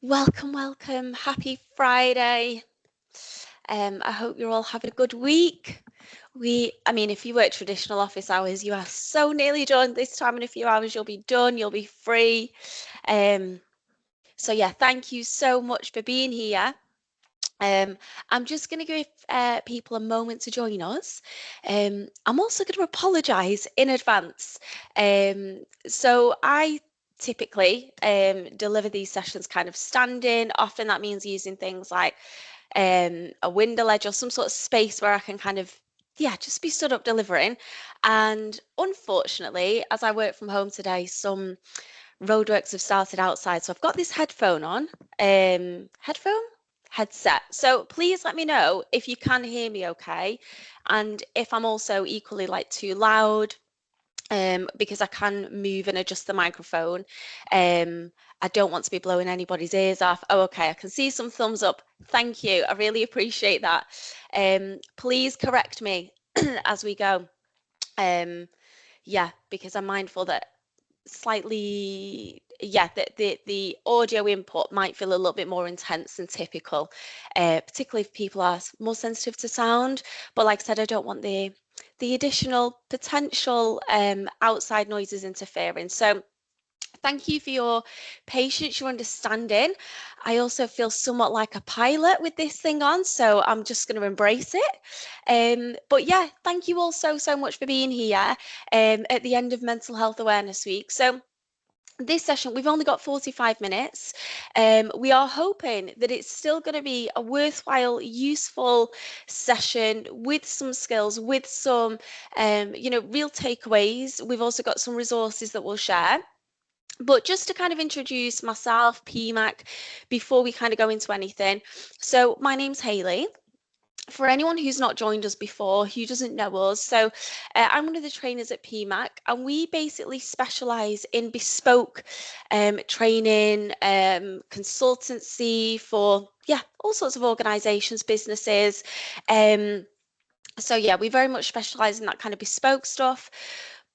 Welcome, welcome. Happy Friday. I hope you're all having a good week. If you work traditional office hours, you are so nearly done. This time in a few hours, you'll be done, you'll be free. Um, so yeah, thank you so much for being here. Um, I'm just going to give people a moment to join us. I'm also going to apologise in advance. So I typically deliver these sessions kind of standing. Often that means using things like a window ledge or some sort of space where I can kind of, yeah, just be stood up delivering. And unfortunately, as I work from home today, some roadworks have started outside. So I've got this headphone on, headphone? Headset. So please let me know if you can hear me okay. And if I'm also equally like too loud, because I can move and adjust the microphone. I don't want to be blowing anybody's ears off. Oh, okay, I can see some thumbs up. Thank you. I really appreciate that. Please correct me as we go. Um, yeah, because I'm mindful that slightly, yeah, the audio input might feel a little bit more intense than typical, particularly if people are more sensitive to sound. But like I said, I don't want the additional potential outside noises interfering. So thank you for your patience, your understanding. I also feel somewhat like a pilot with this thing on, so I'm just going to embrace it. But yeah, thank you all so much for being here at the end of Mental Health Awareness Week. So this session, we've only got 45 minutes. We are hoping that it's still going to be a worthwhile, useful session with some skills, with some, real takeaways. We've also got some resources that we'll share. But just to kind of introduce myself, PMAC, before we kind of go into anything. So my name's Hayley. For anyone who's not joined us before, who doesn't know us, so I'm one of the trainers at PMAC, and we basically specialise in bespoke training, consultancy for, yeah, all sorts of organisations, businesses. Um, so yeah, we very much specialise in that kind of bespoke stuff.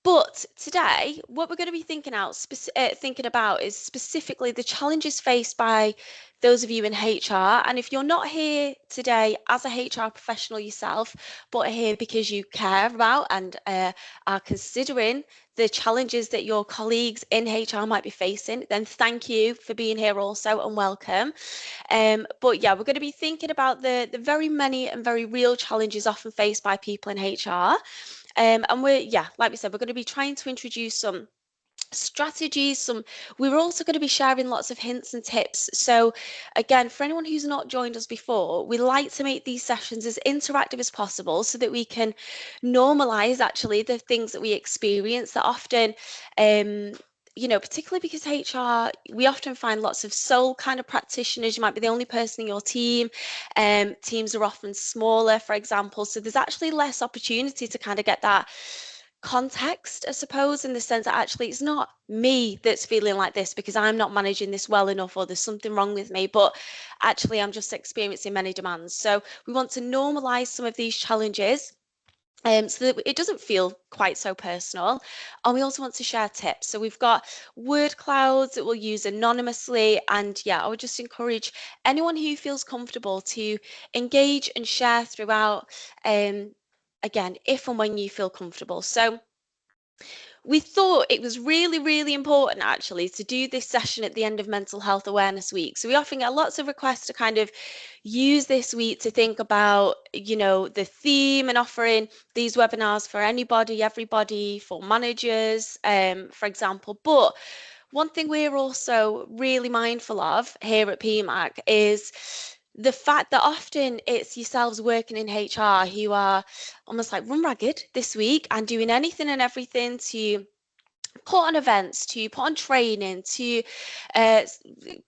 But today, what we're going to be thinking about is specifically the challenges faced by those of you in HR. And if you're not here today as a HR professional yourself, but are here because you care about and are considering the challenges that your colleagues in HR might be facing, then thank you for being here also and welcome. But yeah, we're going to be thinking about the very many and very real challenges often faced by people in HR. And yeah, like we said, we're going to be trying to introduce some strategies, we're also going to be sharing lots of hints and tips. So again, for anyone who's not joined us before, we like to make these sessions as interactive as possible so that we can normalize actually the things that we experience that often particularly because HR, we often find lots of sole kind of practitioners. You might be the only person in your team. Teams are often smaller, for example. So there's actually less opportunity to kind of get that context, I suppose, in the sense that actually it's not me that's feeling like this because I'm not managing this well enough or there's something wrong with me, but actually I'm just experiencing many demands. So we want to normalize some of these challenges. So that it doesn't feel quite so personal. And we also want to share tips. So we've got word clouds that we'll use anonymously. And yeah, I would just encourage anyone who feels comfortable to engage and share throughout. Again, if and when you feel comfortable. So we thought it was really important actually to do this session at the end of Mental Health Awareness Week. So we often get lots of requests to kind of use this week to think about, the theme and offering these webinars for anybody, everybody, for managers, for example. But one thing we're also really mindful of here at PMAC is the fact that often it's yourselves working in HR who are almost like run ragged this week and doing anything and everything to put on events, to put on training, to uh,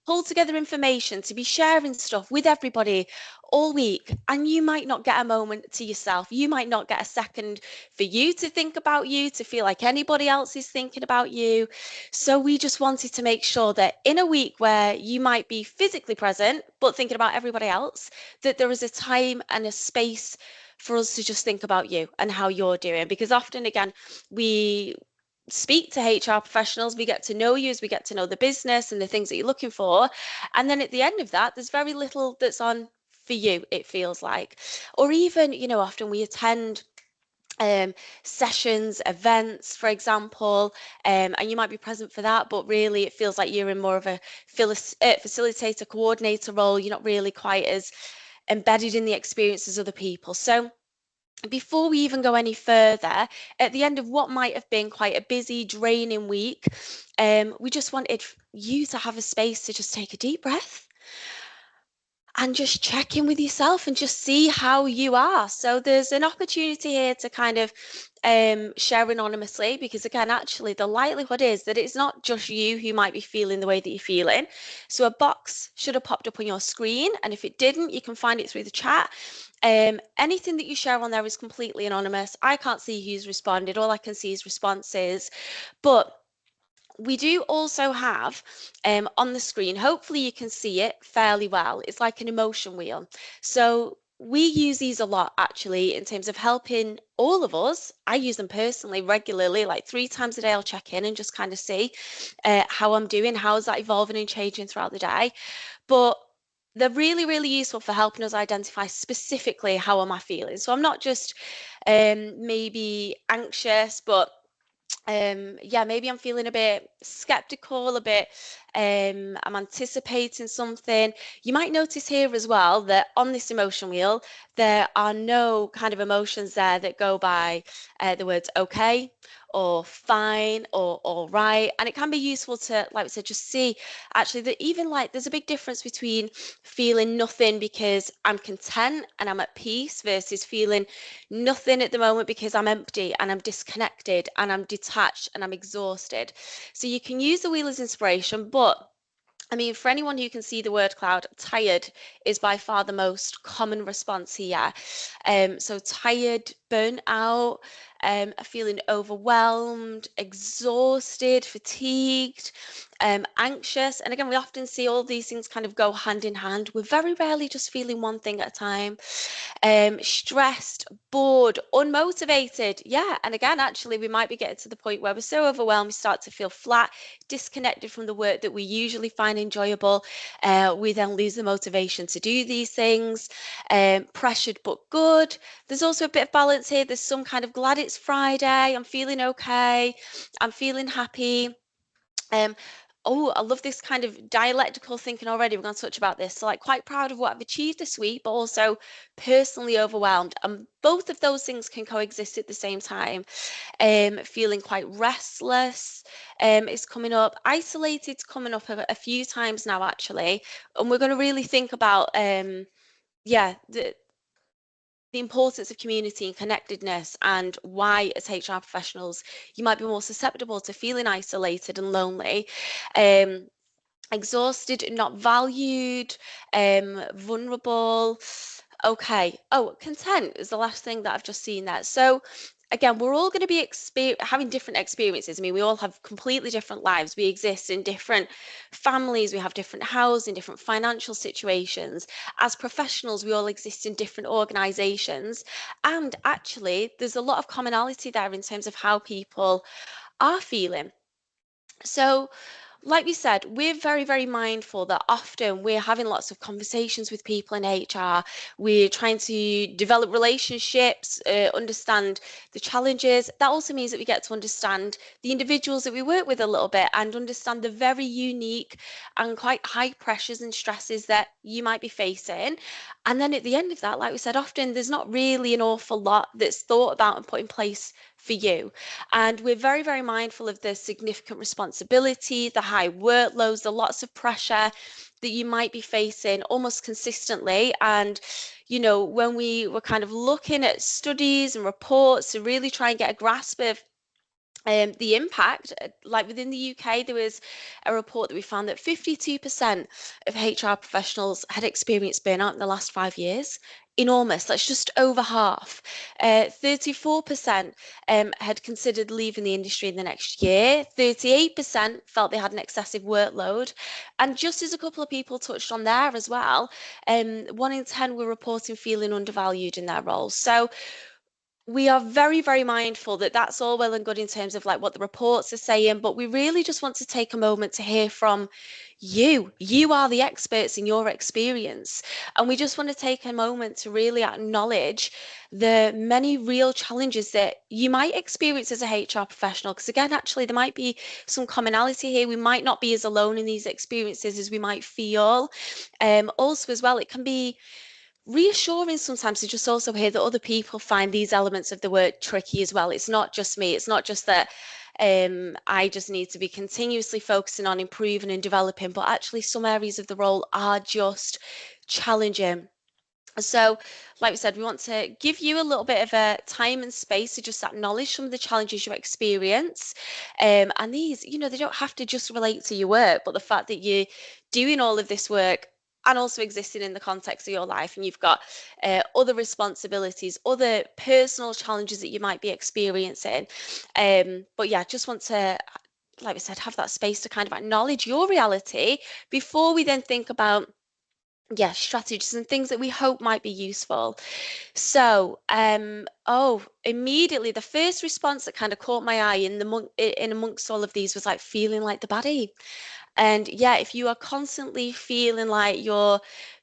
pull together information, to be sharing stuff with everybody all week. And you might not get a moment to yourself. You might not get a second for you to think about you, to feel like anybody else is thinking about you. So we just wanted to make sure that in a week where you might be physically present, but thinking about everybody else, that there is a time and a space for us to just think about you and how you're doing. Because often, again, we speak to HR professionals, we get to know you as we get to know the business and the things that you're looking for. And then at the end of that, there's very little that's on for you, it feels like. Or even, often we attend um, sessions, events, for example, and you might be present for that, but really it feels like you're in more of a facilitator, coordinator role. You're not really quite as embedded in the experience as other people. So before we even go any further, at the end of what might have been quite a busy, draining week, we just wanted you to have a space to just take a deep breath and just check in with yourself and just see how you are. So there's an opportunity here to kind of share anonymously, because again, actually, the likelihood is that it's not just you who might be feeling the way that you're feeling. So a box should have popped up on your screen, and if it didn't, you can find it through the chat. Anything that you share on there is completely anonymous. I can't see who's responded. All I can see is responses. But we do also have on the screen, hopefully you can see it fairly well. It's like an emotion wheel. So we use these a lot actually in terms of helping all of us. I use them personally regularly, like 3 times a day. I'll check in and just kind of see how I'm doing, how is that evolving and changing throughout the day. But they're really, really useful for helping us identify specifically how am I feeling. So I'm not just maybe anxious, but yeah, maybe I'm feeling a bit skeptical, a bit I'm anticipating something. You might notice here as well that on this emotion wheel there are no kind of emotions there that go by the words okay or fine or all right. And it can be useful to, like we said, just see actually that even like there's a big difference between feeling nothing because I'm content and I'm at peace versus feeling nothing at the moment because I'm empty and I'm disconnected and I'm detached and I'm exhausted. So you can use the wheel as inspiration, but I mean, for anyone who can see the word cloud, tired is by far the most common response here. So tired, burnt out, feeling overwhelmed, exhausted, fatigued, anxious. And again, we often see all these things kind of go hand in hand. We're very rarely just feeling one thing at a time. Stressed, bored, unmotivated. Yeah. And again, actually, we might be getting to the point where we're so overwhelmed, we start to feel flat, disconnected from the work that we usually find enjoyable. We then lose the motivation to do these things. Pressured but good. There's also a bit of balance here. There's some kind of glad it's Friday. I'm feeling okay. I'm feeling happy. Um, oh, I love this kind of dialectical thinking already. We're going to touch about this. So, like, quite proud of what I've achieved this week, but also personally overwhelmed. And both of those things can coexist at the same time. Feeling quite restless is coming up. Isolated's coming up a few times now, actually. And we're going to really think about, yeah, the importance of community and connectedness, and why as HR professionals you might be more susceptible to feeling isolated and lonely. Um, Exhausted, not valued, vulnerable. Okay. Oh, content is the last thing that I've just seen there. So again, we're all going to be having different experiences. I mean, we all have completely different lives. We exist in different families. We have different housing, different financial situations. As professionals, we all exist in different organizations. And actually, there's a lot of commonality there in terms of how people are feeling. So, like we said, we're very, very mindful that often we're having lots of conversations with people in HR. We're trying to develop relationships, understand the challenges. That also means that we get to understand the individuals that we work with a little bit and understand the very unique and quite high pressures and stresses that you might be facing. And then at the end of that, like we said, often there's not really an awful lot that's thought about and put in place for you. And we're very, very mindful of the significant responsibility, the high workloads, the lots of pressure that you might be facing almost consistently. And, when we were kind of looking at studies and reports to really try and get a grasp of the impact, like within the UK, there was a report that we found that 52% of HR professionals had experienced burnout in the last 5 years. Enormous, that's just over half. 34% had considered leaving the industry in the next year. 38% felt they had an excessive workload. And just as a couple of people touched on there as well, 1 in 10 were reporting feeling undervalued in their roles. So We are very, very mindful that that's all well and good in terms of like what the reports are saying, but we really just want to take a moment to hear from you. You are the experts in your experience. And we just want to take a moment to really acknowledge the many real challenges that you might experience as a HR professional. Because again, actually, there might be some commonality here. We might not be as alone in these experiences as we might feel. Also, as well, it can be reassuring sometimes to just also hear that other people find these elements of the work tricky as well. It's not just me. It's not just that I just need to be continuously focusing on improving and developing, but actually some areas of the role are just challenging. So, like we said, we want to give you a little bit of a time and space to just acknowledge some of the challenges you experience. And these, they don't have to just relate to your work, but the fact that you're doing all of this work and also existing in the context of your life, and you've got other responsibilities, other personal challenges that you might be experiencing. But yeah, just want to, like we said, have that space to kind of acknowledge your reality before we then think about strategies and things that we hope might be useful. So, immediately the first response that kind of caught my eye in amongst all of these was like feeling like the baddie. And yeah, if you are constantly feeling like you're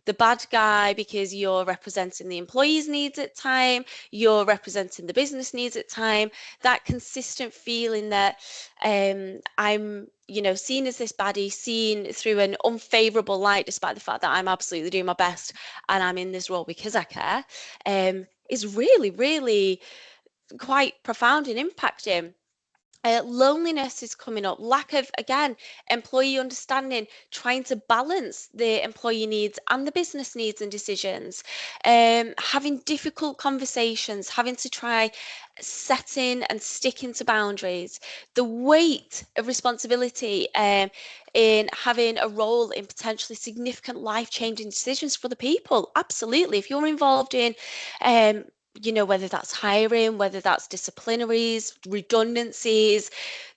the bad guy because you're representing the employees' needs at time, you're representing the business needs at time, that consistent feeling that I'm, seen as this baddie, seen through an unfavorable light, despite the fact that I'm absolutely doing my best and I'm in this role because I care, is really, really quite profound and impacting. Loneliness is coming up, lack of, again, employee understanding, trying to balance the employee needs and the business needs and decisions, having difficult conversations, having to try setting and sticking to boundaries, the weight of responsibility in having a role in potentially significant life-changing decisions for the people. Absolutely. If you're involved in um, whether that's hiring, whether that's disciplinaries, redundancies,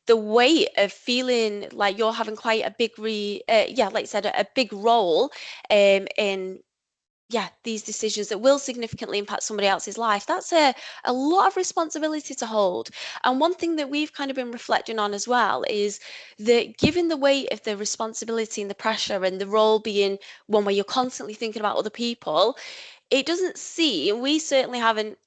the weight of feeling like you're having quite a big like I said, a big role in these decisions that will significantly impact somebody else's life. That's a lot of responsibility to hold. And one thing that we've kind of been reflecting on as well is that given the weight of the responsibility and the pressure and the role being one where you're constantly thinking about other people, it doesn't seem, we certainly haven't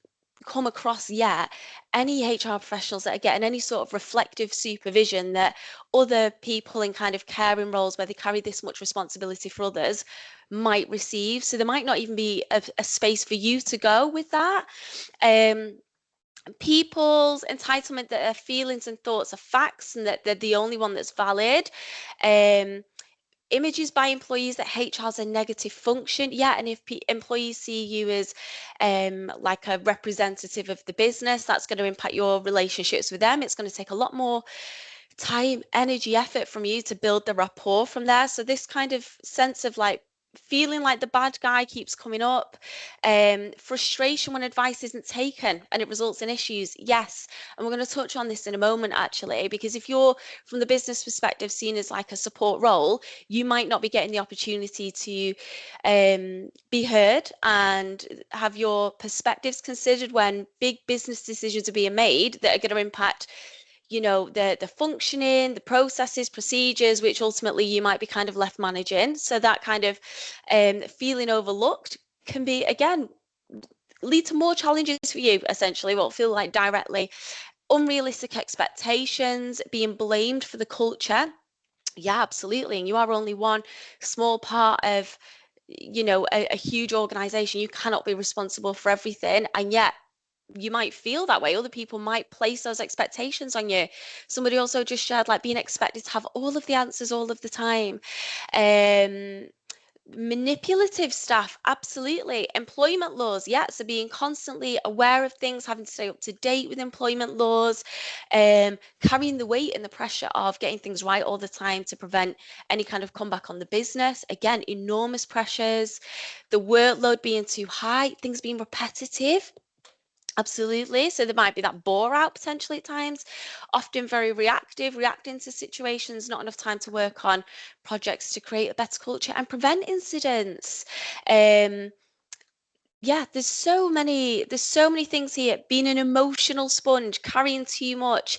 come across yet any HR professionals that are getting any sort of reflective supervision that other people in kind of caring roles where they carry this much responsibility for others might receive. So there might not even be a space for you to go with that. Um, People's entitlement that their feelings and thoughts are facts and that they're the only one that's valid. Um, Images by employees that HR has a negative function. Yeah, and if employees see you as like a representative of the business, that's going to impact your relationships with them. It's going to take a lot more time, energy, effort from you to build the rapport from there. So this kind of sense of like feeling like the bad guy keeps coming up, frustration when advice isn't taken and it results in issues. Yes, and we're going to touch on this in a moment actually, because if you're from the business perspective seen as like a support role, you might not be getting the opportunity to be heard and have your perspectives considered when big business decisions are being made that are going to impact the functioning, the processes, procedures, which ultimately you might be kind of left managing. So that kind of feeling overlooked can be, again, lead to more challenges for you, essentially, what feel like directly unrealistic expectations, being blamed for the culture. Yeah, absolutely. And you are only one small part of a huge organization. You cannot be responsible for everything, and yet you might feel that way. Other people might place those expectations on you. Somebody also just shared like being expected to have all of the answers all of the time. Um, Manipulative staff, absolutely. Employment laws, yeah. So being constantly aware of things, having to stay up to date with employment laws, carrying the weight and the pressure of getting things right all the time to prevent any kind of comeback on the business. Again, enormous pressures. The workload being too high, things being repetitive. Absolutely. So there might be that bore out potentially at times, often very reactive, reacting to situations, not enough time to work on projects to create a better culture and prevent incidents. Um, Yeah, there's so many things here. Being an emotional sponge, carrying too much,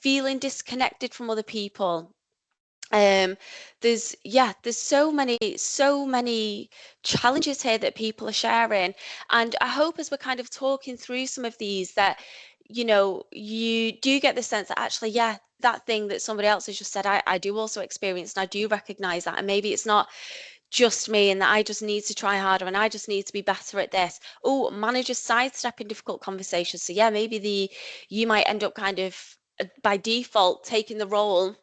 feeling disconnected from other people. Um, there's so many challenges here that people are sharing, and I hope as we're kind of talking through some of these that you do get the sense that actually, yeah, that thing that somebody else has just said, I do also experience, and I do recognize that, and maybe it's not just me and that I just need to try harder and I just need to be better at this. Oh, managers sidestepping difficult conversations. So yeah, maybe the you might end up kind of by default taking the role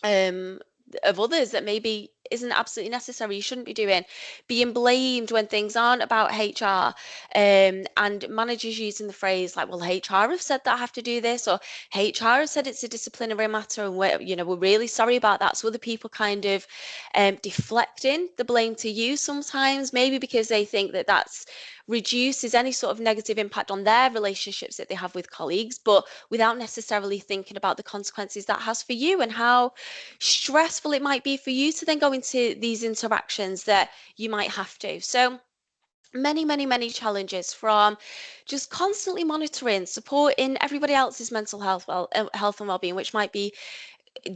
um, of others that maybe isn't absolutely necessary, you shouldn't be doing, being blamed when things aren't about HR, and managers using the phrase like, well, HR have said that I have to do this, or HR have said it's a disciplinary matter, and we're really sorry about that. So other people kind of deflecting the blame to you sometimes, maybe because they think that that's reduces any sort of negative impact on their relationships that they have with colleagues, but without necessarily thinking about the consequences that has for you and how stressful it might be for you to then go into these interactions that you might have to. So many, many, many challenges from just constantly monitoring, supporting everybody else's mental health and well-being, which might be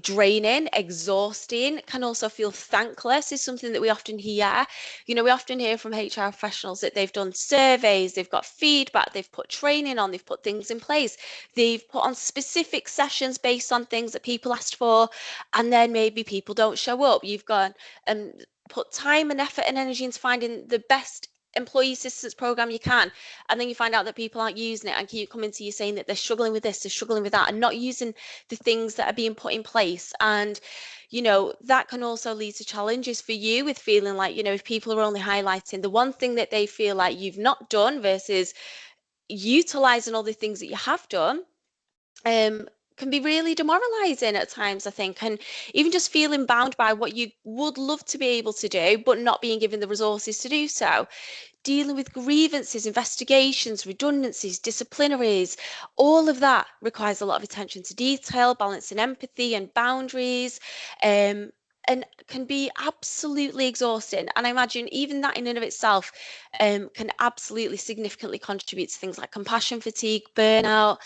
draining, exhausting, can also feel thankless, is something that we often hear. We often hear from HR professionals that they've done surveys, they've got feedback, they've put training on, they've put things in place, they've put on specific sessions based on things that people asked for, and then maybe people don't show up. You've gone and put time and effort and energy into finding the best employee assistance program you can, and then you find out that people aren't using it and keep coming to you saying that they're struggling with this, they're struggling with that, and not using the things that are being put in place. And that can also lead to challenges for you with feeling like, if people are only highlighting the one thing that they feel like you've not done versus utilizing all the things that you have done, um can be really demoralizing at times, I think, and even just feeling bound by what you would love to be able to do but not being given the resources to do so. Dealing with grievances, investigations, redundancies, disciplinaries, all of that requires a lot of attention to detail, balancing empathy and boundaries, um, and can be absolutely exhausting. And I imagine even that in and of itself can absolutely significantly contribute to things like compassion fatigue, burnout.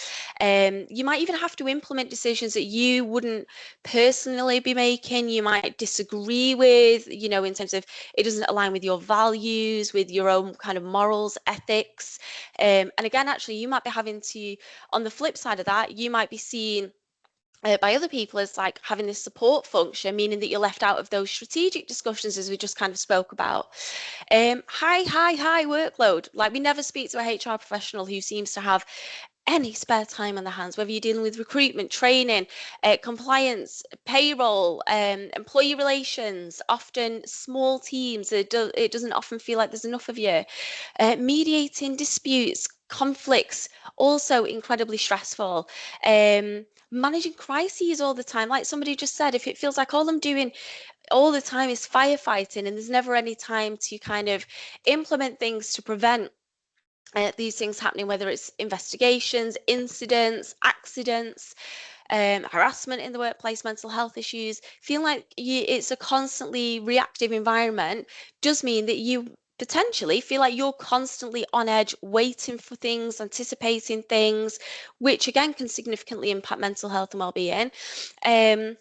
You might even have to implement decisions that you wouldn't personally be making, you might disagree with, in terms of it doesn't align with your values, with your own kind of morals, ethics. And again, actually, you might be having to, on the flip side of that, you might be seen by other people as like having this support function, meaning that you're left out of those strategic discussions, as we just kind of spoke about. High workload. Like, we never speak to a HR professional who seems to have any spare time on their hands, whether you're dealing with recruitment, training, compliance, payroll, employee relations, often small teams. It doesn't often feel like there's enough of you. Mediating disputes, conflicts, also incredibly stressful. Managing crises all the time, like somebody just said, if it feels like all I'm doing all the time is firefighting and there's never any time to kind of implement things to prevent these things happening, whether it's investigations, incidents, accidents, harassment in the workplace, mental health issues, feeling like it's a constantly reactive environment does mean that you potentially feel like you're constantly on edge, waiting for things, anticipating things, which again can significantly impact mental health and well-being. Um,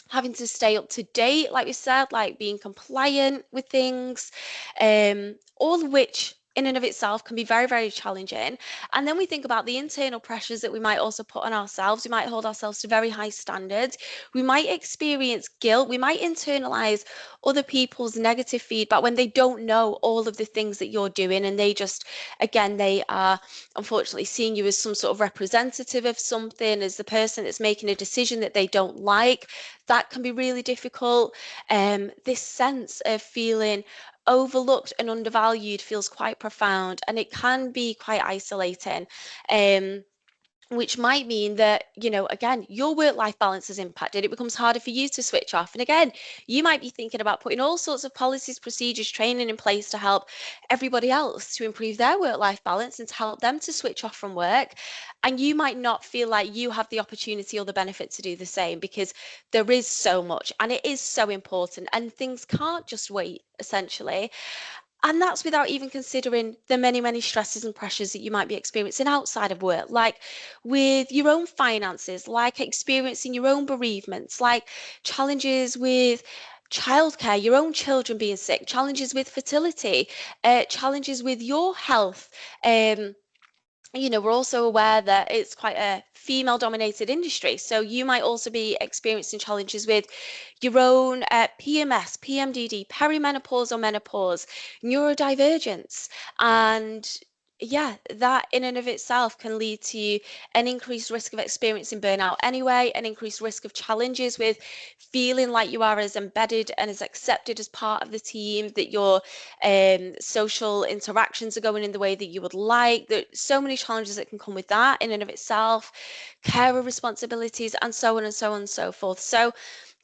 Having to stay up to date, like we said, like being compliant with things, all of which in and of itself can be very, very challenging. And then we think about the internal pressures that we might also put on ourselves. We might hold ourselves to very high standards. We might experience guilt. We might internalize other people's negative feedback when they don't know all of the things that you're doing. And they just, again, they are unfortunately seeing you as some sort of representative of something, as the person that's making a decision that they don't like. That can be really difficult. This sense of feeling overlooked and undervalued feels quite profound, and it can be quite isolating. Um, which might mean that, again, your work life balance is impacted. It becomes harder for you to switch off. And again, you might be thinking about putting all sorts of policies, procedures, training in place to help everybody else to improve their work life balance and to help them to switch off from work. And you might not feel like you have the opportunity or the benefit to do the same because there is so much and it is so important and things can't just wait, essentially. And that's without even considering the many, many stresses and pressures that you might be experiencing outside of work, like with your own finances, like experiencing your own bereavements, like challenges with childcare, your own children being sick, challenges with fertility, challenges with your health. Um, we're also aware that it's quite a female dominated industry. So you might also be experiencing challenges with your own PMS, PMDD, perimenopause or menopause, neurodivergence. And yeah, that in and of itself can lead to an increased risk of experiencing burnout anyway, an increased risk of challenges with feeling like you are as embedded and as accepted as part of the team, that your social interactions are going in the way that you would like. There's so many challenges that can come with that in and of itself, carer responsibilities, and so on and so on and so forth. So,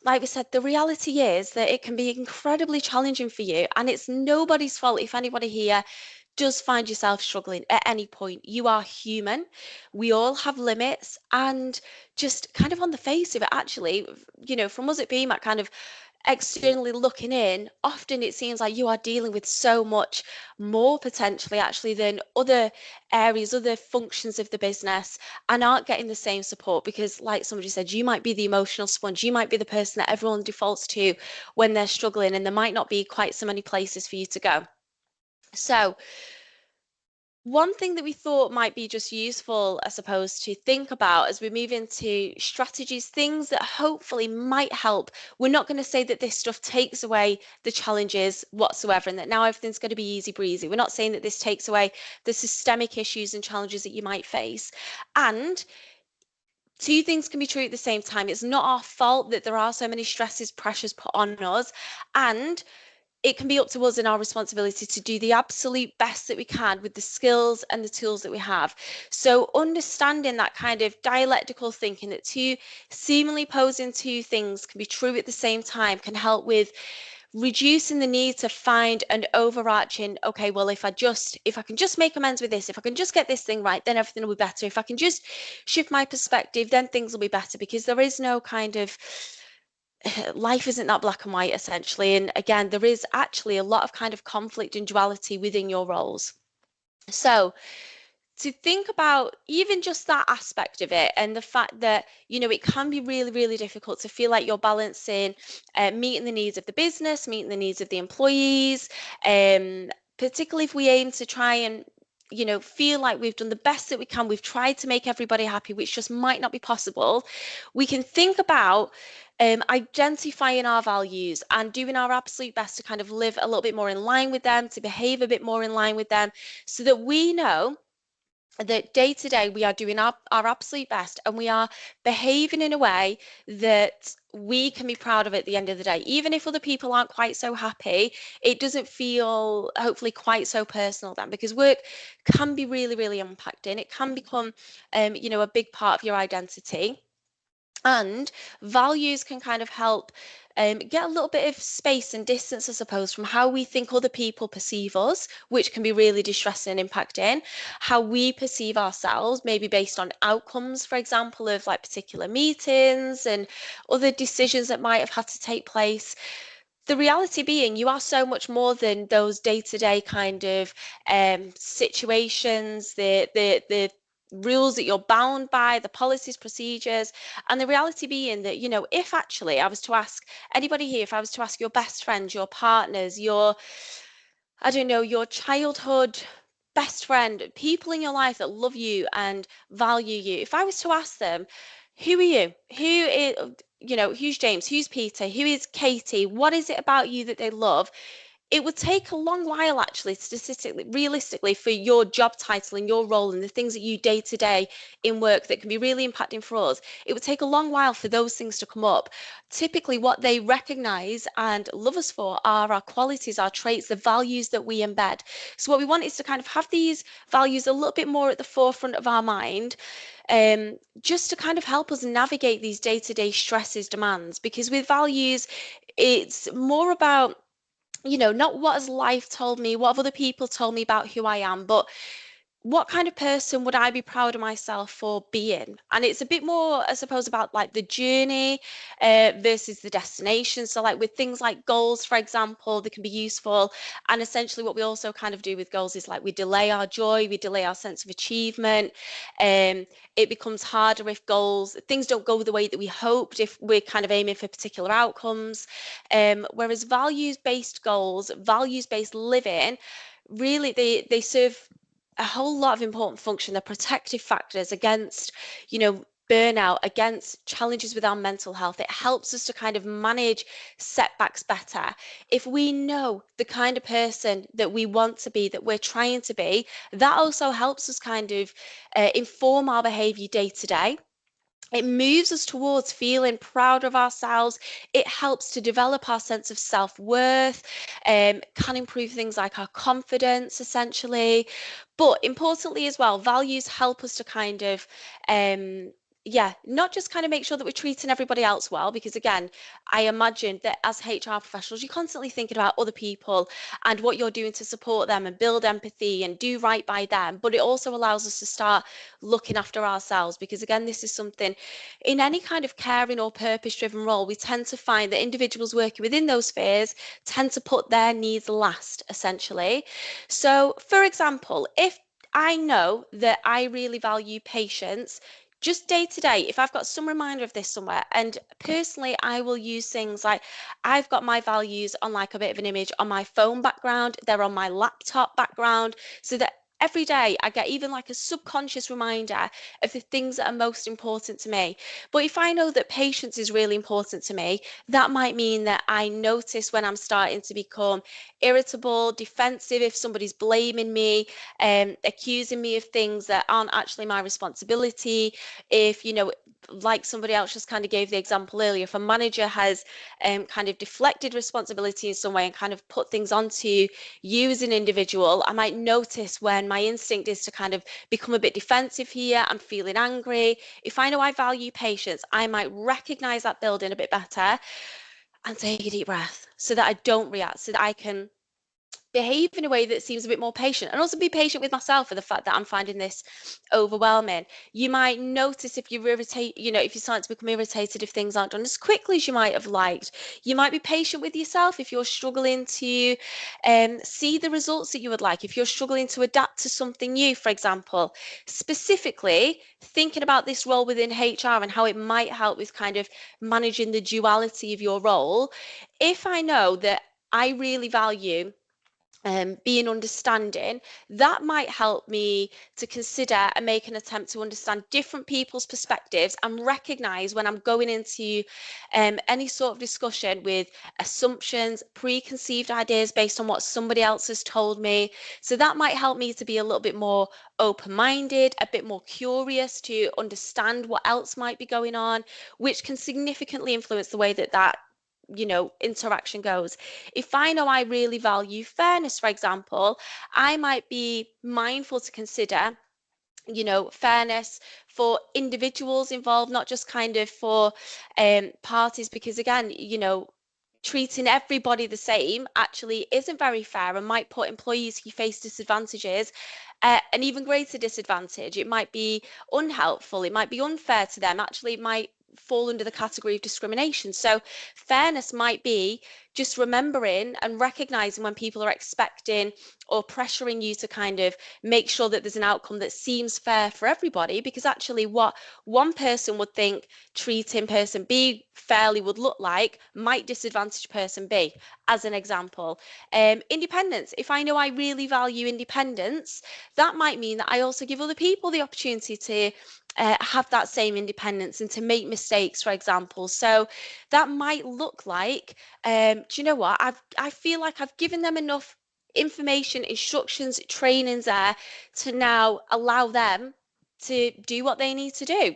like we said, the reality is that it can be incredibly challenging for you, and it's nobody's fault if anybody here does find yourself struggling at any point. You are human. We all have limits, and just kind of on the face of it, actually, from us at BMAT, kind of externally looking in, often it seems like you are dealing with so much more potentially actually than other areas, other functions of the business, and aren't getting the same support because, like somebody said, you might be the emotional sponge, you might be the person that everyone defaults to when they're struggling, and there might not be quite so many places for you to go. So, one thing that we thought might be just useful, I suppose, to think about as we move into strategies, things that hopefully might help. We're not going to say that this stuff takes away the challenges whatsoever and that now everything's going to be easy breezy. We're not saying that this takes away the systemic issues and challenges that you might face. And two things can be true at the same time. It's not our fault that there are so many stresses, pressures put on us. And it can be up to us and our responsibility to do the absolute best that we can with the skills and the tools that we have. So, understanding that kind of dialectical thinking that two seemingly opposing two things can be true at the same time can help with reducing the need to find an overarching, okay, well, if I can just make amends with this, if I can just get this thing right, then everything will be better. If I can just shift my perspective, then things will be better, because there is no kind of life isn't that black and white essentially. And again, there is actually a lot of kind of conflict and duality within your roles. So to think about even just that aspect of it, and the fact that it can be really, really difficult to feel like you're balancing meeting the needs of the business, meeting the needs of the employees, um, particularly if we aim to try and feel like we've done the best that we can, we've tried to make everybody happy, which just might not be possible. We can think about identifying our values and doing our absolute best to kind of live a little bit more in line with them, to behave a bit more in line with them, so that we know that day to day we are doing our absolute best and we are behaving in a way that we can be proud of at the end of the day. Even if other people aren't quite so happy, it doesn't feel hopefully quite so personal then, because work can be really, really impacting. It can become, a big part of your identity. And values can kind of help get a little bit of space and distance, I suppose, from how we think other people perceive us, which can be really distressing and impacting. How we perceive ourselves, maybe based on outcomes, for example, of like particular meetings and other decisions that might have had to take place. The reality being, you are so much more than those day-to-day kind of situations, the rules that you're bound by, the policies, procedures. And the reality being that, if actually I was to ask anybody here, if I was to ask your best friends, your partners, I don't know, your childhood best friend, people in your life that love you and value you, if I was to ask them, who are you? Who is, who's James? Who's Peter? Who is Katie? What is it about you that they love? It would take a long while, actually, statistically, realistically, for your job title and your role and the things that you day to day in work that can be really impacting for us. It would take a long while for those things to come up. Typically, what they recognize and love us for are our qualities, our traits, the values that we embed. So, what we want is to kind of have these values a little bit more at the forefront of our mind, just to kind of help us navigate these day to day stresses, demands. Because with values, it's more about not what has life told me, what have other people told me about who I am, but what kind of person would I be proud of myself for being? And it's a bit more, I suppose, about like the journey versus the destination. So, like with things like goals, for example, they can be useful. And essentially, what we also kind of do with goals is like we delay our joy, we delay our sense of achievement. It becomes harder if things don't go the way that we hoped, if we're kind of aiming for particular outcomes. Whereas values-based goals, values-based living, really they serve a whole lot of important function. They're protective factors against, burnout, against challenges with our mental health. It helps us to kind of manage setbacks better. If we know the kind of person that we want to be, that we're trying to be, that also helps us kind of inform our behavior day to day. It moves us towards feeling proud of ourselves. It helps to develop our sense of self-worth, can improve things like our confidence, essentially. But importantly as well, values help us to kind of not just kind of make sure that we're treating everybody else well, because again, I imagine that as HR professionals, you're constantly thinking about other people and what you're doing to support them and build empathy and do right by them. But it also allows us to start looking after ourselves, because again, this is something in any kind of caring or purpose driven role, we tend to find that individuals working within those spheres tend to put their needs last, essentially. So, for example, if I know that I really value patience, just day to day, if I've got some reminder of this somewhere, and personally, I will use things like I've got my values on like a bit of an image on my phone background, they're on my laptop background, so that every day I get even like a subconscious reminder of the things that are most important to me. But if I know that patience is really important to me, that might mean that I notice when I'm starting to become irritable, defensive, if somebody's blaming me, accusing me of things that aren't actually my responsibility. If, like somebody else just kind of gave the example earlier, if a manager has kind of deflected responsibility in some way and kind of put things onto you as an individual, I might notice when my instinct is to kind of become a bit defensive here. I'm feeling angry. If I know I value patience, I might recognize that building a bit better and take a deep breath so that I don't react, so that I can behave in a way that seems a bit more patient, and also be patient with myself for the fact that I'm finding this overwhelming. You might notice if you irritate, if you start to become irritated if things aren't done as quickly as you might have liked. You might be patient with yourself if you're struggling to see the results that you would like, if you're struggling to adapt to something new, for example. Specifically, thinking about this role within HR and how it might help with kind of managing the duality of your role. If I know that I really value being understanding, that might help me to consider and make an attempt to understand different people's perspectives and recognize when I'm going into any sort of discussion with assumptions, preconceived ideas based on what somebody else has told me. So that might help me to be a little bit more open-minded, a bit more curious to understand what else might be going on, which can significantly influence the way that interaction goes. If I know I really value fairness, for example, I might be mindful to consider fairness for individuals involved, not just kind of for parties, because again, treating everybody the same actually isn't very fair and might put employees who face disadvantages at an even greater disadvantage. It might be unhelpful, it might be unfair to them, actually, it might fall under the category of discrimination. So, fairness might be just remembering and recognizing when people are expecting or pressuring you to kind of make sure that there's an outcome that seems fair for everybody, because actually, what one person would think treating person B fairly would look like might disadvantage person B, as an example. Independence. If I know I really value independence, that might mean that I also give other people the opportunity to have that same independence and to make mistakes, for example. So that might look like, do you know what? I feel like I've given them enough information, instructions, trainings there to now allow them to do what they need to do.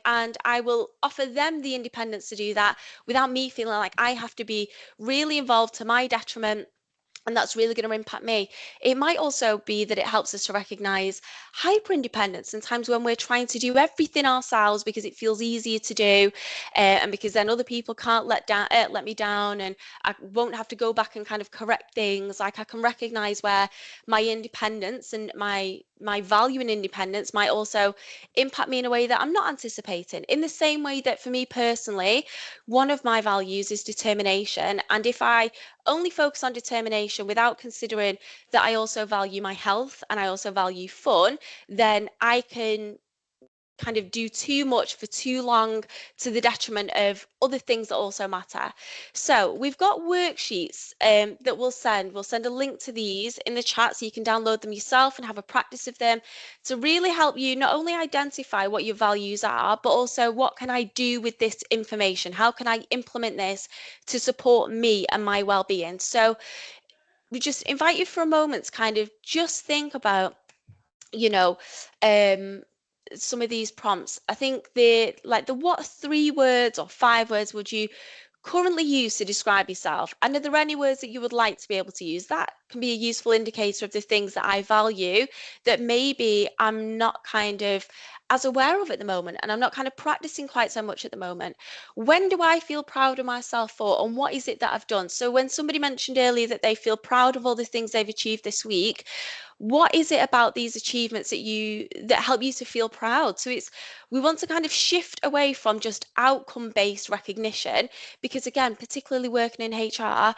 And I will offer them the independence to do that without me feeling like I have to be really involved to my detriment, and that's really going to impact me. It might also be that it helps us to recognize hyper independence in times when we're trying to do everything ourselves because it feels easier to do, and because then other people can't let me down, and I won't have to go back and kind of correct things. Like, I can recognize where my independence and my my value in independence might also impact me in a way that I'm not anticipating. In the same way that for me personally, one of my values is determination. And if I only focus on determination without considering that I also value my health and I also value fun, then I can kind of do too much for too long to the detriment of other things that also matter. So we've got worksheets that we'll send. We'll send a link to these in the chat so you can download them yourself and have a practice of them to really help you not only identify what your values are, but also what can I do with this information? How can I implement this to support me and my well-being? So we just invite you for a moment to kind of just think about, you know, um, some of these prompts. I think the what 3 words or 5 words would you currently use to describe yourself? And are there any words that you would like to be able to use? That can be a useful indicator of the things that I value that maybe I'm not kind of as aware of at the moment and I'm not kind of practicing quite so much at the moment. When do I feel proud of myself for, and what is it that I've done? So when somebody mentioned earlier that they feel proud of all the things they've achieved this week, what is it about these achievements that help you to feel proud? So it's we want to kind of shift away from just outcome based recognition, because again, particularly working in HR,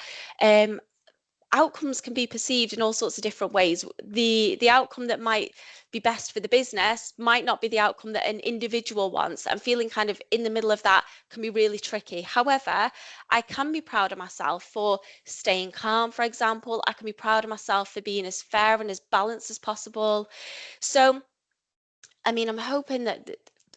outcomes can be perceived in all sorts of different ways. The outcome that might be best for the business might not be the outcome that an individual wants, and feeling kind of in the middle of that can be really tricky. However, I can be proud of myself for staying calm, for example. I can be proud of myself for being as fair and as balanced as possible. So I mean, I'm hoping that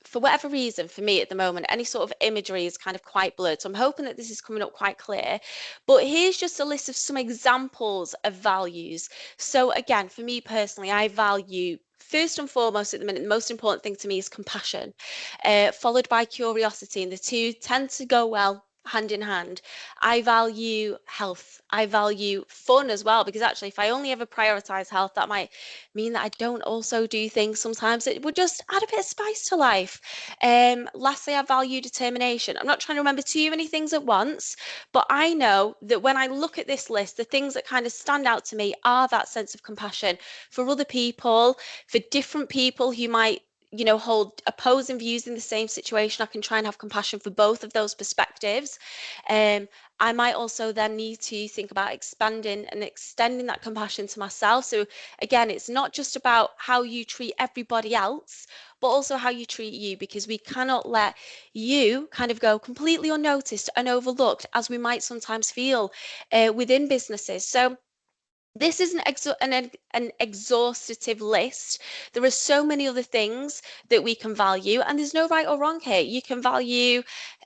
for whatever reason, for me at the moment, any sort of imagery is kind of quite blurred. So I'm hoping that this is coming up quite clear. But here's just a list of some examples of values. So again, for me personally, I value first and foremost at the minute, the most important thing to me is compassion, followed by curiosity, and the two tend to go well hand in hand. I value health. I value fun as well, because actually, if I only ever prioritize health, that might mean that I don't also do things sometimes that would just add a bit of spice to life. Lastly, I value determination. I'm not trying to remember too many things at once, but I know that when I look at this list, the things that kind of stand out to me are that sense of compassion for other people, for different people who might hold opposing views in the same situation. I can try and have compassion for both of those perspectives. um I might also then need to think about expanding and extending that compassion to myself. So again, it's not just about how you treat everybody else, but also how you treat you, because we cannot let you kind of go completely unnoticed and overlooked, as we might sometimes feel within businesses. So this is an exhaustive list. There are so many other things that we can value, and there's no right or wrong here. You can value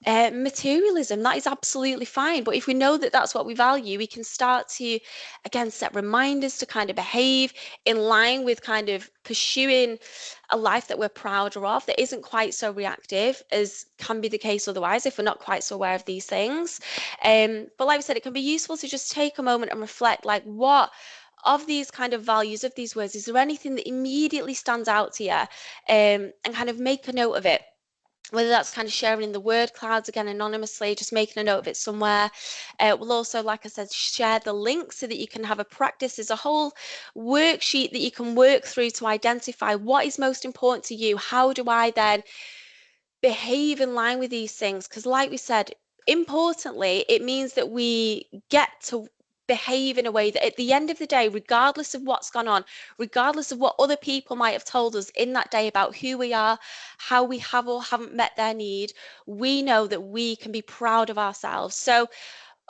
materialism. That is absolutely fine. But if we know that that's what we value, we can start to, again, set reminders to kind of behave in line with kind of pursuing a life that we're prouder of, that isn't quite so reactive as can be the case otherwise if we're not quite so aware of these things. But like I said, it can be useful to just take a moment and reflect, like, what of these kind of values, of these words, is there anything that immediately stands out to you, and kind of make a note of it, whether that's kind of sharing in the word clouds, again, anonymously, just making a note of it somewhere. We'll also, like I said, share the link so that you can have a practice. There's a whole worksheet that you can work through to identify what is most important to you. How do I then behave in line with these things? Because like we said, importantly, it means that we get to behave in a way that at the end of the day, regardless of what's gone on, regardless of what other people might have told us in that day about who we are, how we have or haven't met their need, we know that we can be proud of ourselves. So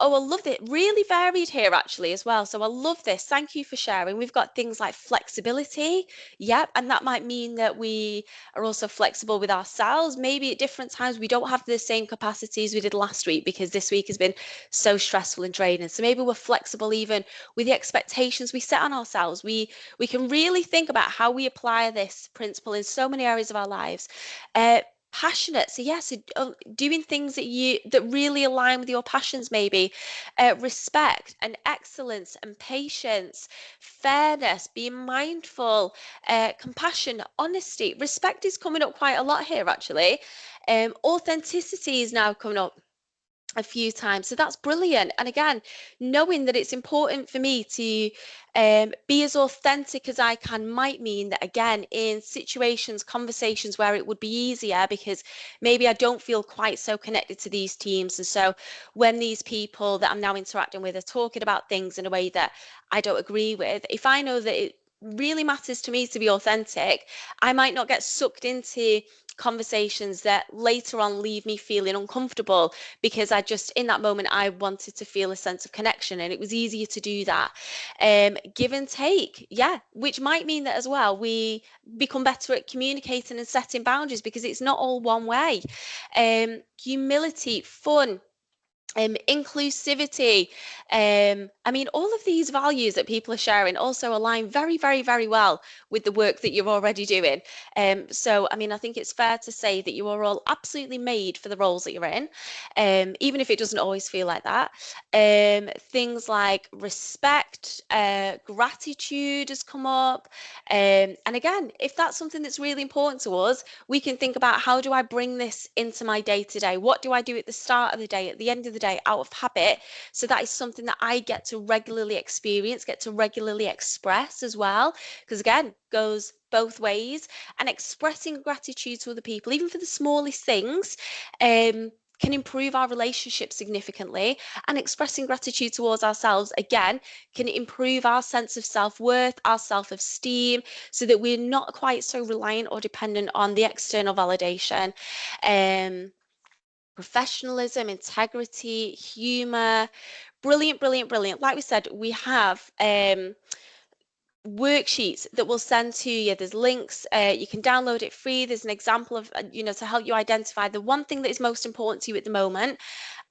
oh, I love it. Really varied here actually as well. So I love this. Thank you for sharing. We've got things like flexibility. Yep. And that might mean that we are also flexible with ourselves. Maybe at different times we don't have the same capacities we did last week because this week has been so stressful and draining. So maybe we're flexible even with the expectations we set on ourselves. We can really think about how we apply this principle in so many areas of our lives. Passionate, so yes, doing things that really align with your passions, maybe respect and excellence and patience, fairness, being mindful, compassion, honesty. Respect is coming up quite a lot here actually. Authenticity is now coming up. a few times. So that's brilliant. And again, knowing that it's important for me to be as authentic as I can might mean that, again, in situations, conversations where it would be easier because maybe I don't feel quite so connected to these teams. And so when these people that I'm now interacting with are talking about things in a way that I don't agree with, if I know that it really matters to me to be authentic, I might not get sucked into conversations that later on leave me feeling uncomfortable because I just, in that moment, I wanted to feel a sense of connection and it was easier to do that. Give and take, yeah, which might mean that as well, we become better at communicating and setting boundaries because it's not all one way. Humility, fun, inclusivity. I mean, all of these values that people are sharing also align very, very, very well with the work that you're already doing. So, I mean, I think it's fair to say that you are all absolutely made for the roles that you're in, even if it doesn't always feel like that. Things like respect, gratitude has come up. And again, if that's something that's really important to us, we can think about, how do I bring this into my day to day? What do I do at the start of the day, at the end of the day, out of habit? So that is something that I get to regularly experience, get to regularly express as well. Because again, goes both ways. And expressing gratitude to other people, even for the smallest things, can improve our relationship significantly. And expressing gratitude towards ourselves, again, can improve our sense of self-worth, our self-esteem, so that we're not quite so reliant or dependent on the external validation. Um, Professionalism, integrity, humor, brilliant, brilliant, brilliant. Like we said, we have worksheets that we'll send to you. There's links. You can download it free. There's an example of, to help you identify the one thing that is most important to you at the moment.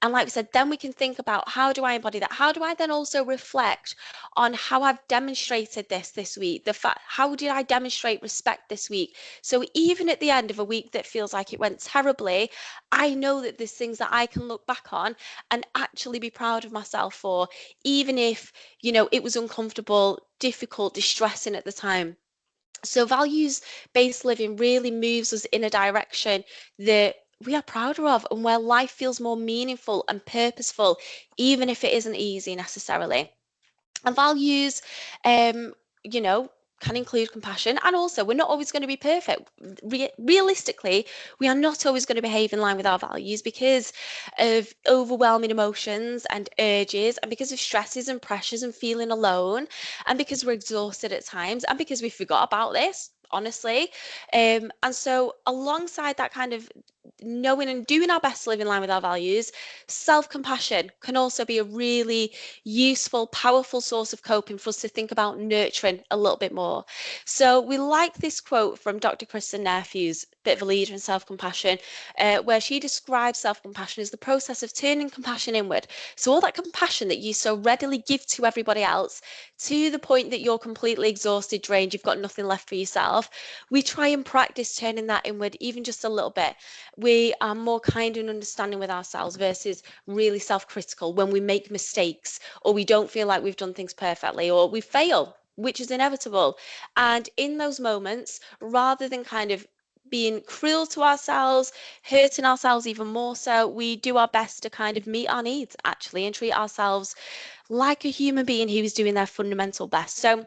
And like we said, then we can think about, how do I embody that? How do I then also reflect on how I've demonstrated this week? The fact, how did I demonstrate respect this week? So even at the end of a week that feels like it went terribly, I know that there's things that I can look back on and actually be proud of myself for, even if, it was uncomfortable, difficult, distressing at the time. So values-based living really moves us in a direction that we are prouder of and where life feels more meaningful and purposeful, even if it isn't easy necessarily. And values, um, you know, can include compassion. And also, we're not always going to be perfect. Realistically, we are not always going to behave in line with our values because of overwhelming emotions and urges, and because of stresses and pressures and feeling alone, and because we're exhausted at times, and because we forgot about this. Honestly. And so, alongside that kind of knowing and doing our best to live in line with our values, self compassion can also be a really useful, powerful source of coping for us to think about nurturing a little bit more. So we like this quote from Dr. Kristen Neff, who's a bit of a leader in self-compassion, where she describes self-compassion as the process of turning compassion inward. So all that compassion that you so readily give to everybody else, to the point that you're completely exhausted, drained, you've got nothing left for yourself, we try and practice turning that inward even just a little bit. We are more kind and understanding with ourselves versus really self-critical when we make mistakes, or we don't feel like we've done things perfectly, or we fail, which is inevitable. And in those moments, rather than kind of being cruel to ourselves, hurting ourselves even more so, we do our best to kind of meet our needs actually and treat ourselves like a human being who is doing their fundamental best. So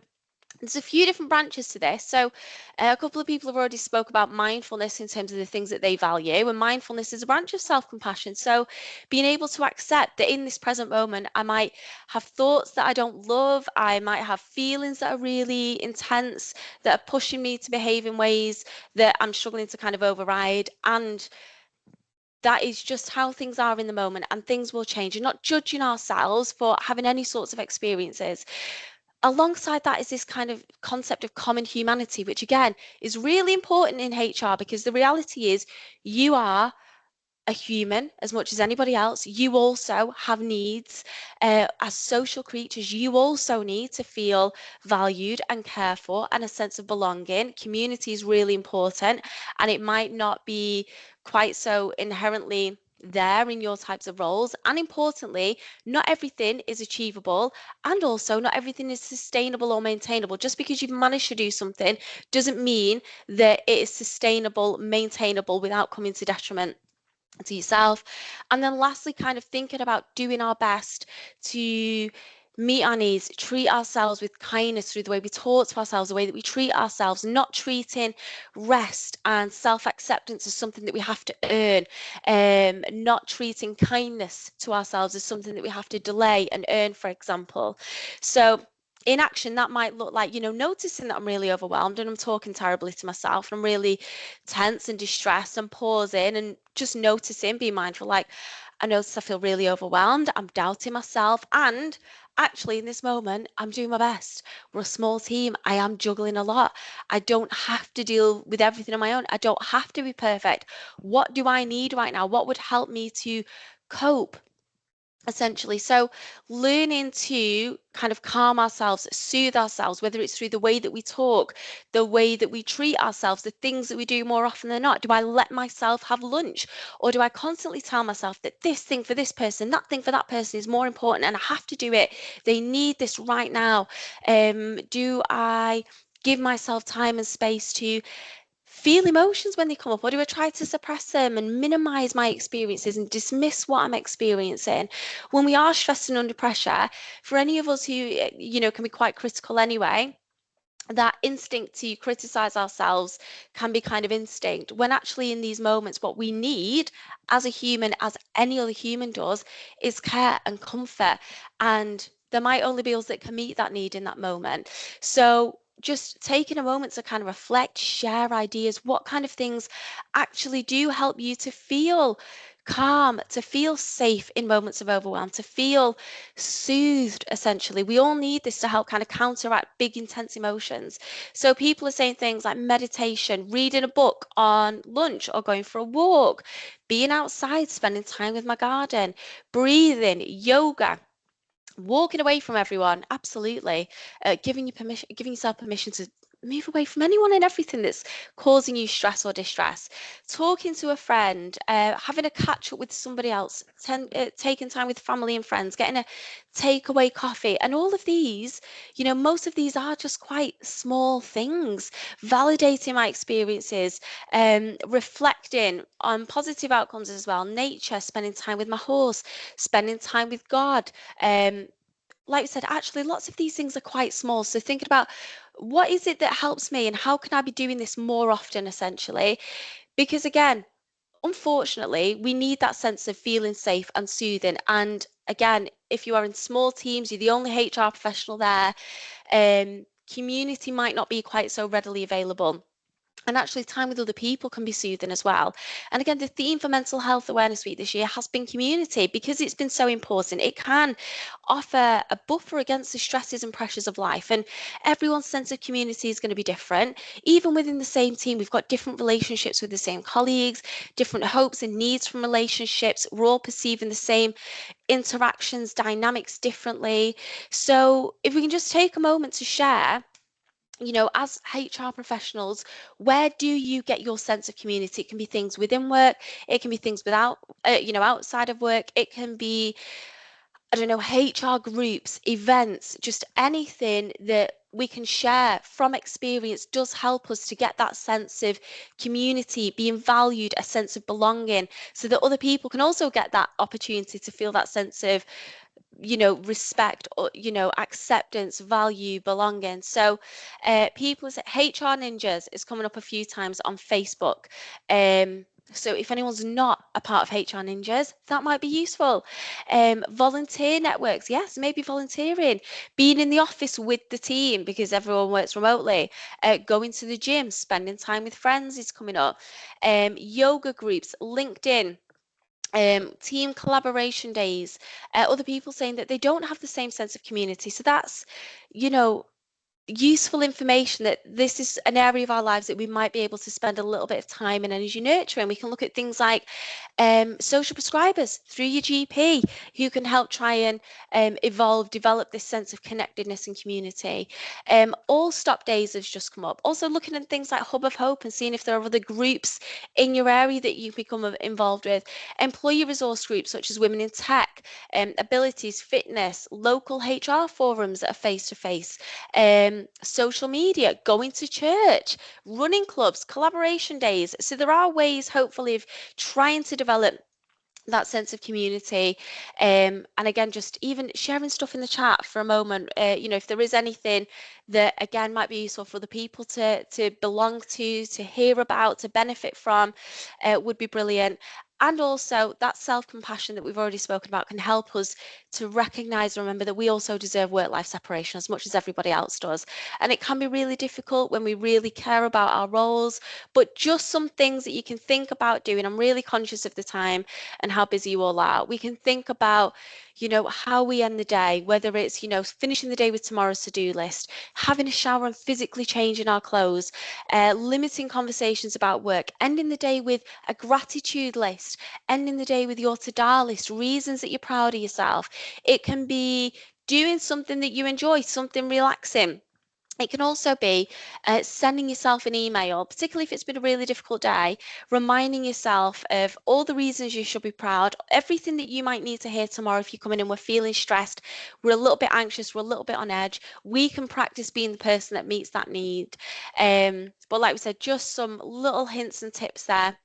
there's a few different branches to this. So a couple of people have already spoke about mindfulness in terms of the things that they value, and mindfulness is a branch of self-compassion. So being able to accept that in this present moment, I might have thoughts that I don't love, I might have feelings that are really intense, that are pushing me to behave in ways that I'm struggling to kind of override, and that is just how things are in the moment, and things will change, and not judging ourselves for having any sorts of experiences. Alongside that is this kind of concept of common humanity, which again is really important in HR, because the reality is you are a human as much as anybody else. You also have needs. As social creatures, you also need to feel valued and cared for and a sense of belonging. Community is really important, and it might not be quite so inherently there in your types of roles. And importantly, not everything is achievable, and also not everything is sustainable or maintainable. Just because you've managed to do something doesn't mean that it is sustainable, maintainable without coming to detriment. to yourself. And then lastly, kind of thinking about doing our best to meet our needs, treat ourselves with kindness through the way we talk to ourselves, the way that we treat ourselves, not treating rest and self-acceptance as something that we have to earn, not treating kindness to ourselves as something that we have to delay and earn, for example. So in action, that might look like, noticing that I'm really overwhelmed and I'm talking terribly to myself and I'm really tense and distressed, and pausing and just noticing, being mindful, like, I notice I feel really overwhelmed, I'm doubting myself, and actually in this moment, I'm doing my best. We're a small team. I am juggling a lot. I don't have to deal with everything on my own. I don't have to be perfect. What do I need right now? What would help me to cope? Essentially. So, learning to kind of calm ourselves, soothe ourselves, whether it's through the way that we talk, the way that we treat ourselves, the things that we do more often than not. Do I let myself have lunch? Or do I constantly tell myself that this thing for this person, that thing for that person is more important and I have to do it? They need this right now. Do I give myself time and space to feel emotions when they come up, or do I try to suppress them and minimize my experiences and dismiss what I'm experiencing? When we are stressed and under pressure, for any of us who, can be quite critical anyway, that instinct to criticize ourselves can be kind of instinct, when actually in these moments what we need as a human, as any other human does, is care and comfort, and there might only be us that can meet that need in that moment. So just taking a moment to kind of reflect, share ideas, what kind of things actually do help you to feel calm, to feel safe in moments of overwhelm, to feel soothed, essentially. We all need this to help kind of counteract big, intense emotions. So people are saying things like meditation, reading a book on lunch or going for a walk, being outside, spending time with my garden, breathing, yoga, walking away from everyone, absolutely. Giving yourself permission to move away from anyone and everything that's causing you stress or distress. Talking to a friend, having a catch up with somebody else, taking time with family and friends, getting a takeaway coffee, and all of these, most of these are just quite small things. Validating my experiences, reflecting on positive outcomes as well. Nature, spending time with my horse, spending time with God. Um, like I said, actually, lots of these things are quite small. So thinking about what is it that helps me and how can I be doing this more often, essentially? Because again, unfortunately, we need that sense of feeling safe and soothing. And again, if you are in small teams, you're the only HR professional there, community might not be quite so readily available. And actually, time with other people can be soothing as well. And again, the theme for Mental Health Awareness Week this year has been community, because it's been so important. It can offer a buffer against the stresses and pressures of life. And everyone's sense of community is going to be different. Even within the same team, we've got different relationships with the same colleagues, different hopes and needs from relationships. We're all perceiving the same interactions, dynamics differently. So if we can just take a moment to share, as HR professionals, where do you get your sense of community? It can be things within work, it can be things outside of work, it can be, I don't know, HR groups, events, just anything that we can share from experience does help us to get that sense of community, being valued, a sense of belonging, so that other people can also get that opportunity to feel that sense of respect, or acceptance, value, belonging. So people say HR ninjas is coming up a few times on Facebook. So if anyone's not a part of HR ninjas, that might be useful. Volunteer networks, yes, maybe volunteering, being in the office with the team because everyone works remotely, going to the gym, spending time with friends is coming up. Yoga groups, LinkedIn, team collaboration days, other people saying that they don't have the same sense of community. So that's, you know, useful information that this is an area of our lives that we might be able to spend a little bit of time and energy nurturing. We can look at things like social prescribers through your GP, who can help try and develop this sense of connectedness and community. All stop days has just come up. Also looking at things like Hub of Hope and seeing if there are other groups in your area that you become involved with. Employee resource groups such as Women in Tech, Abilities, Fitness, local HR forums that are face to face, social media, going to church, running clubs, collaboration days. So there are ways, hopefully, of trying to develop that sense of community. And again, just even sharing stuff in the chat for a moment, if there is anything that again might be useful for the people to belong to hear about, to benefit from, would be brilliant. And also that self-compassion that we've already spoken about can help us to recognize and remember that we also deserve work-life separation as much as everybody else does. And it can be really difficult when we really care about our roles, but just some things that you can think about doing. I'm really conscious of the time and how busy you all are. We can think about, how we end the day, whether it's, finishing the day with tomorrow's to-do list, having a shower and physically changing our clothes, limiting conversations about work, ending the day with a gratitude list, ending the day with your to-do list, reasons that you're proud of yourself. It can be doing something that you enjoy, something relaxing. It can also be sending yourself an email, particularly if it's been a really difficult day, reminding yourself of all the reasons you should be proud, everything that you might need to hear tomorrow if you come in and we're feeling stressed, we're a little bit anxious, we're a little bit on edge. We can practice being the person that meets that need. But like we said, just some little hints and tips there.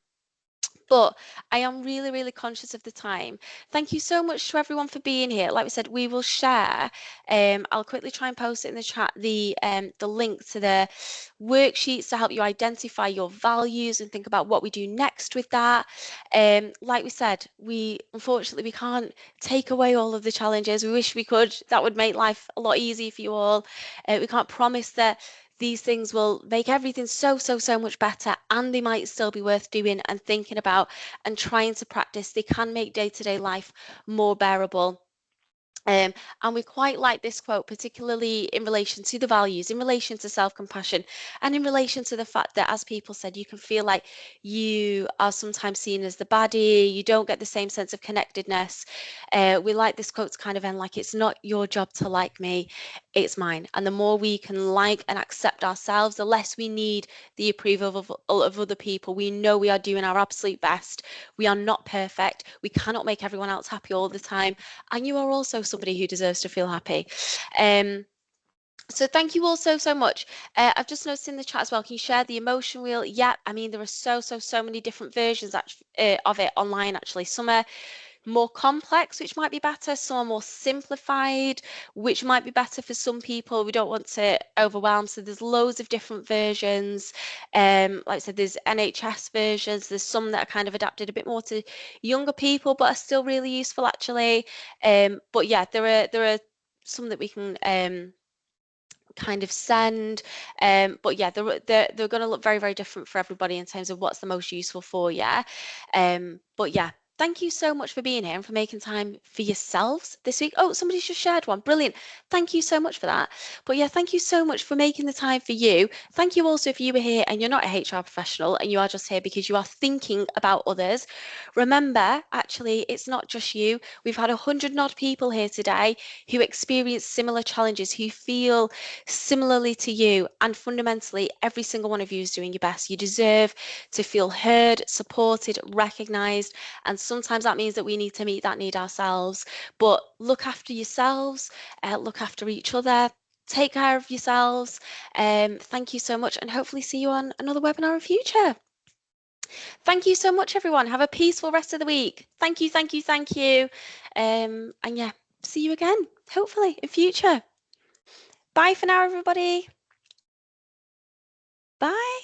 But I am really, really conscious of the time. Thank you so much to everyone for being here. Like we said, we will share. I'll quickly try and post it in the chat, the link to the worksheets to help you identify your values and think about what we do next with that. Like we said, we unfortunately we can't take away all of the challenges. We wish we could. That would make life a lot easier for you all. We can't promise that these things will make everything so much better, and they might still be worth doing and thinking about and trying to practice. They can make day-to-day life more bearable. And we quite like this quote, particularly in relation to the values, in relation to self-compassion, and in relation to the fact that, as people said, you can feel like you are sometimes seen as the baddie, you don't get the same sense of connectedness. We like this quote to kind of end like, it's not your job to like me, it's mine. And the more we can like and accept ourselves, the less we need the approval of other people. We know we are doing our absolute best. We are not perfect. We cannot make everyone else happy all the time. And you are also somebody who deserves to feel happy. So thank you all so much. I've just noticed in the chat as well, can you share the emotion wheel? Yeah, I mean, there are so many different versions of it online, actually. Some are more complex, which might be better. Some are more simplified, which might be better for some people. We don't want to overwhelm. So there's loads of different versions. Like I said, there's NHS versions. There's some that are kind of adapted a bit more to younger people, but are still really useful, actually. But yeah, there are some that we can kind of send. But yeah, they're going to look very different for everybody in terms of what's the most useful for you. But yeah, thank you so much for being here and for making time for yourselves this week. Oh, somebody's just shared one. Brilliant. Thank you so much for that. But yeah, thank you so much for making the time for you. Thank you also if you were here and you're not a HR professional and you are just here because you are thinking about others. Remember, actually, it's not just you. We've had 100 odd people here today who experience similar challenges, who feel similarly to you, and fundamentally every single one of you is doing your best. You deserve to feel heard, supported, recognized, and sometimes that means that we need to meet that need ourselves. But look after yourselves, look after each other, take care of yourselves. Thank you so much, and hopefully see you on another webinar in future. Thank you so much, everyone. Have a peaceful rest of the week. Thank you. And yeah, see you again, hopefully in future. Bye for now, everybody. Bye.